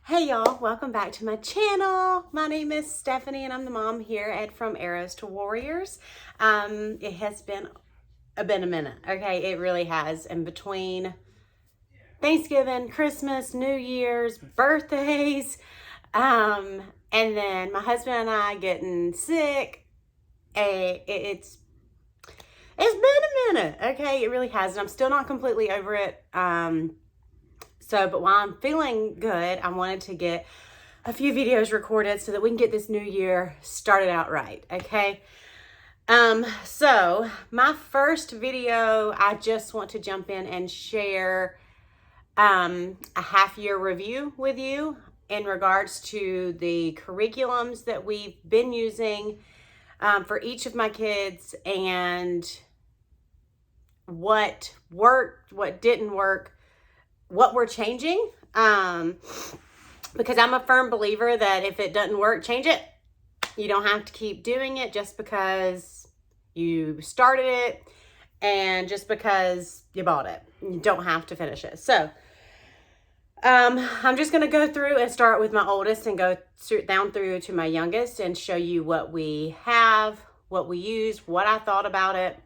Hey y'all, welcome back to my channel. My name is Stephanie and I'm the mom here at From Arrows to Warriors. It has been a minute, okay? It really has. In between Thanksgiving, Christmas, New Year's, birthdays, and then my husband and I getting sick. It's been a minute, okay? It really has. And I'm still not completely over it. But while I'm feeling good, I wanted to get a few videos recorded so that we can get this new year started out right, okay? So my first video, I just want to jump in and share a half-year review with you in regards to the curriculums that we've been using for each of my kids and what worked, what didn't work, what we're changing, because I'm a firm believer that if it doesn't work, change it. You don't have to keep doing it just because you started it and just because you bought it. You don't have to finish it. So I'm just going to go through and start with my oldest and go down through to my youngest and show you what we have, what we use, what I thought about it,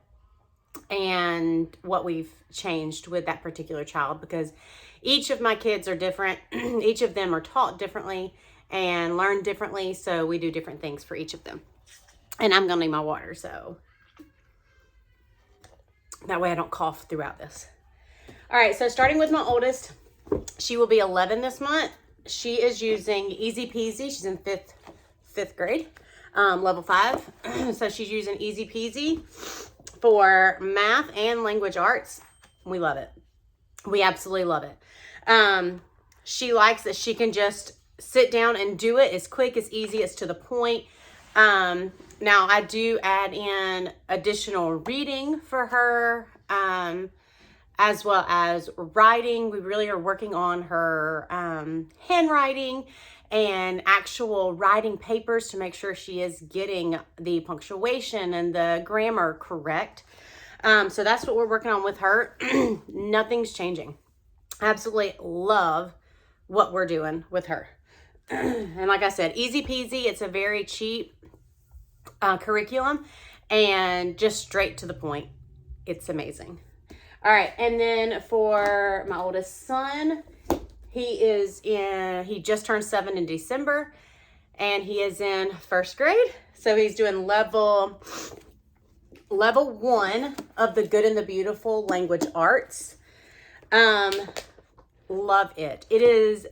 and what we've changed with that particular child, because each of my kids are different. Each of them are taught differently and learn differently, so we do different things for each of them. And I'm gonna need my water, so that way I don't cough throughout this. All right, so starting with my oldest, she will be 11 this month. She is using Easy Peasy. She's in fifth grade, level 5. So she's using Easy Peasy for math and language arts. We love it. We absolutely love it. She likes that she can just sit down and do it. It's quick, it's easy, it's to the point. Now I do add in additional reading for her, as well as writing. We really are working on her handwriting and actual writing papers to make sure she is getting the punctuation and the grammar correct. So that's what we're working on with her. Nothing's changing. I absolutely love what we're doing with her. And like I said, easy peasy. It's a very cheap curriculum and just straight to the point. It's amazing. All right. And then for my oldest son, he just turned 7 in December and he is in 1st grade. So he's doing level 1 of the Good and the Beautiful language arts. Love it. It is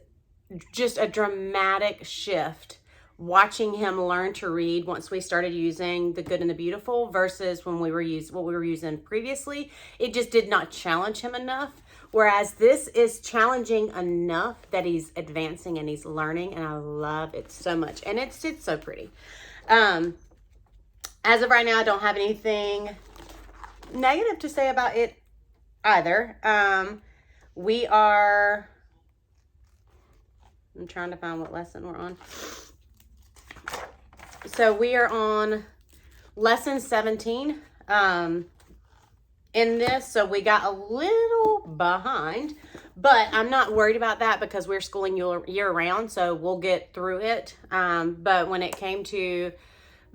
just a dramatic shift watching him learn to read once we started using the Good and the Beautiful versus when we were what we were using previously. It just did not challenge him enough. Whereas this is challenging enough that he's advancing and he's learning, and I love it so much. And it's so pretty. As of right now, I don't have anything negative to say about it either. I'm trying to find what lesson we're on. So we are on lesson 17 in this. So we got a little behind, but I'm not worried about that because we're schooling year round. So we'll get through it. But when it came to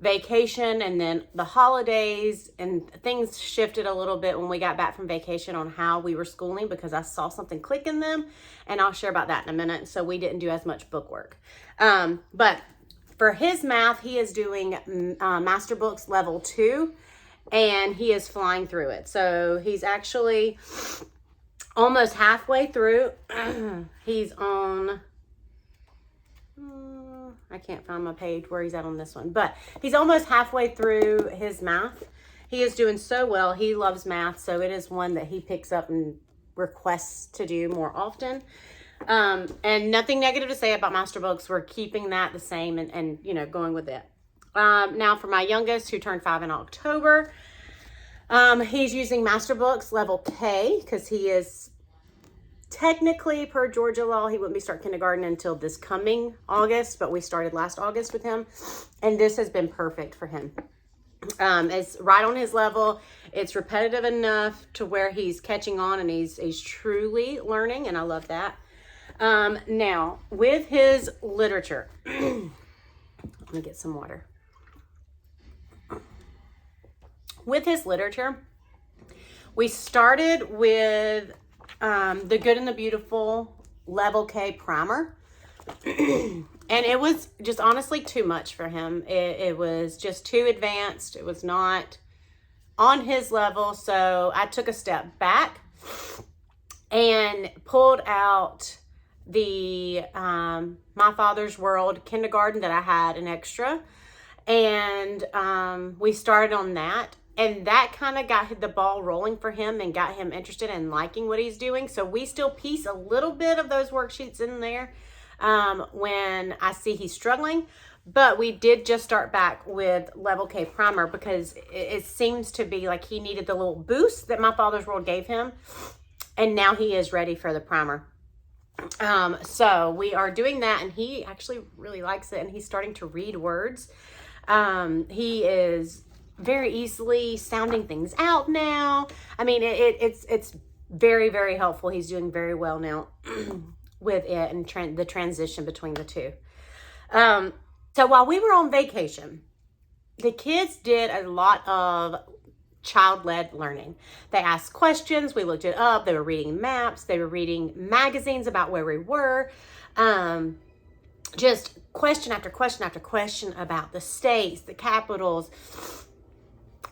vacation and then the holidays, and things shifted a little bit when we got back from vacation on how we were schooling, because I saw something click in them, and I'll share about that in a minute. So we didn't do as much book work. But for his math, he is doing Master Books level 2, and he is flying through it. So he's actually almost halfway through. He's on, I can't find my page where he's at on this one, but he's almost halfway through his math. He is doing so well. He loves math, so it is one that he picks up and requests to do more often. And nothing negative to say about Master Books. We're keeping that the same and you know, going with it. Now for my youngest, who turned 5 in October, he's using Master Books level K, because he is technically, per Georgia law, he wouldn't be start kindergarten until this coming August, but we started last August with him, and this has been perfect for him. It's right on his level. It's repetitive enough to where he's catching on and he's truly learning, and I love that. Now, with his literature, let me get some water. With his literature, we started with The Good and the Beautiful Level K primer. And it was just honestly too much for him. It was just too advanced. It was not on his level. So I took a step back and pulled out the My Father's World kindergarten that I had an extra. And we started on that. And that kind of got the ball rolling for him and got him interested in liking what he's doing. So we still piece a little bit of those worksheets in there when I see he's struggling. But we did just start back with Level K primer because it seems to be like he needed the little boost that My Father's World gave him. And now he is ready for the primer. So we are doing that, and he actually really likes it, and he's starting to read words. He is very easily sounding things out now. I mean, it's very, very helpful. He's doing very well now with it and the transition between the two. So while we were on vacation, the kids did a lot of child-led learning. They asked questions. We looked it up. They were reading maps. They were reading magazines about where we were. Just question after question after question about the states, the capitals,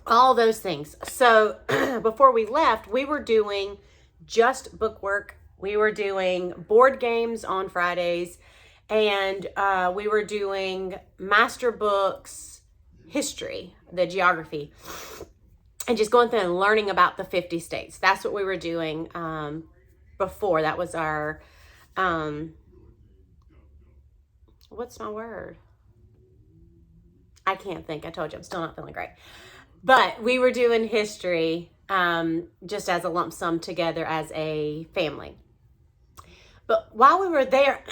all those things. So before we left, we were doing just book work. We were doing board games on Fridays, and we were doing master books, history, the geography, and just going through and learning about the 50 states. That's what we were doing before. That was our, what's my word? I can't think. I told you I'm still not feeling great. But we were doing history just as a lump sum together as a family. But while we were there,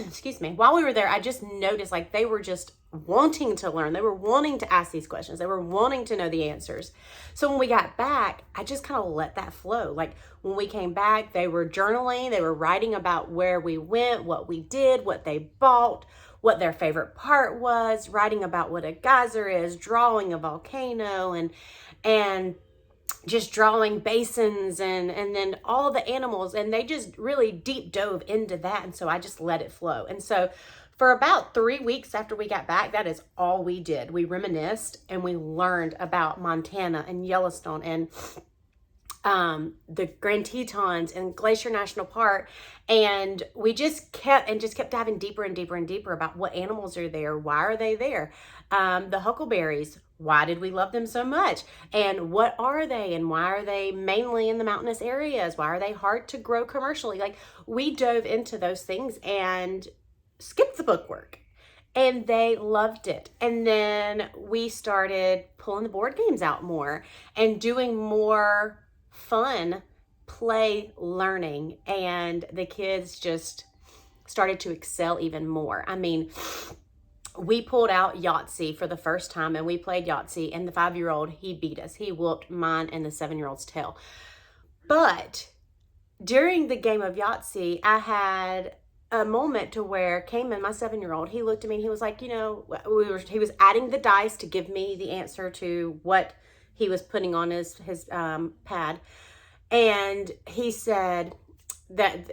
excuse me, while we were there, I just noticed like they were just wanting to learn. They were wanting to ask these questions. They were wanting to know the answers. So when we got back, I just kind of let that flow. Like when we came back, they were journaling. They were writing about where we went, what we did, what they bought, what their favorite part was, writing about what a geyser is, drawing a volcano, and just drawing basins and then all the animals. And they just really deep dove into that. And so I just let it flow. And so for about 3 weeks after we got back, that is all we did. We reminisced and we learned about Montana and Yellowstone and the Grand Tetons and Glacier National Park. And we just kept diving deeper and deeper and deeper about what animals are there. Why are they there? The huckleberries, why did we love them so much? And what are they? And why are they mainly in the mountainous areas? Why are they hard to grow commercially? Like we dove into those things and skipped the book work. And they loved it. And then we started pulling the board games out more and doing more fun play learning, and the kids just started to excel even more. I mean, we pulled out Yahtzee for the first time and we played Yahtzee, and the 5-year-old, he beat us. He whooped mine and the 7-year-old's tail. But during the game of Yahtzee, I had a moment to where Cayman, my 7-year-old, he looked at me and he was like, you know, he was adding the dice to give me the answer to what he was putting on his pad. And he said that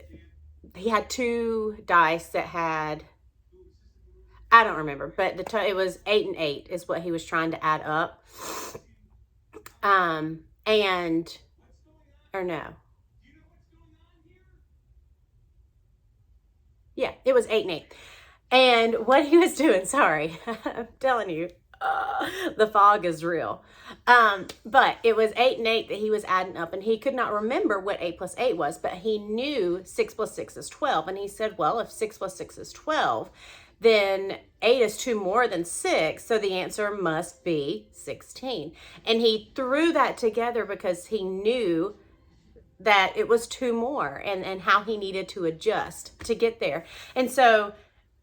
he had 2 dice that had, I don't remember, but it was 8 and 8 is what he was trying to add up. Yeah, it was 8 and 8. And what he was doing, sorry, I'm telling you, the fog is real. But it was 8 and 8 that he was adding up, and he could not remember what 8 plus 8 was, but he knew 6 plus 6 is 12. And he said, well, if 6 plus 6 is 12, then 8 is 2 more than 6. So the answer must be 16. And he threw that together because he knew that it was 2 more and how he needed to adjust to get there. And so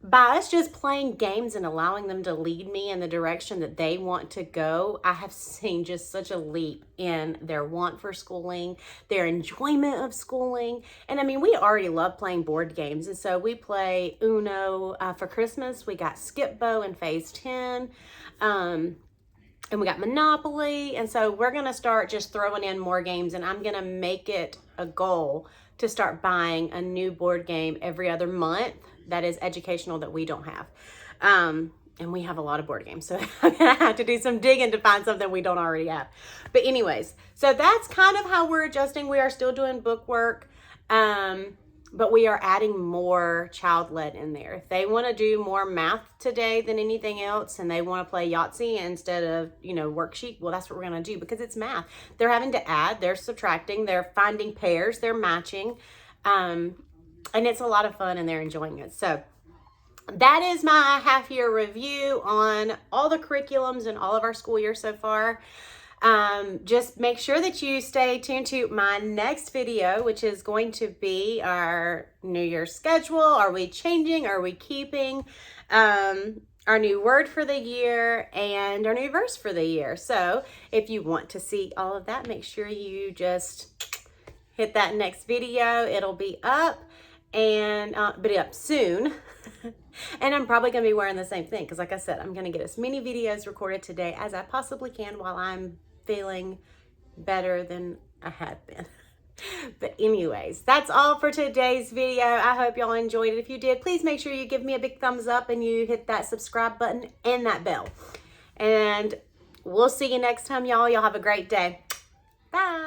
by us just playing games and allowing them to lead me in the direction that they want to go, I have seen just such a leap in their want for schooling, their enjoyment of schooling. And I mean, we already love playing board games. And so we play Uno for Christmas. We got Skip Bo in Phase 10. And we got Monopoly. And so we're going to start just throwing in more games. And I'm going to make it a goal to start buying a new board game every other month that is educational that we don't have. And we have a lot of board games, so I'm gonna have to do some digging to find something we don't already have. But anyways, so that's kind of how we're adjusting. We are still doing book work, but we are adding more child-led in there. If they want to do more math today than anything else, and they want to play Yahtzee instead of, worksheet, well, that's what we're going to do, because it's math. They're having to add, they're subtracting, they're finding pairs, they're matching, and it's a lot of fun, and they're enjoying it. So that is my half-year review on all the curriculums and all of our school year so far. Just make sure that you stay tuned to my next video, which is going to be our New Year's schedule. Are we changing? Are we keeping? Our new word for the year and our new verse for the year. So if you want to see all of that, make sure you just hit that next video. It'll be up and be up soon. And I'm probably going to be wearing the same thing because, like I said, I'm going to get as many videos recorded today as I possibly can while I'm feeling better than I had been. But anyways, that's all for today's video. I hope y'all enjoyed it. If you did, please make sure you give me a big thumbs up and you hit that subscribe button and that bell. And we'll see you next time, y'all. Y'all have a great day. Bye.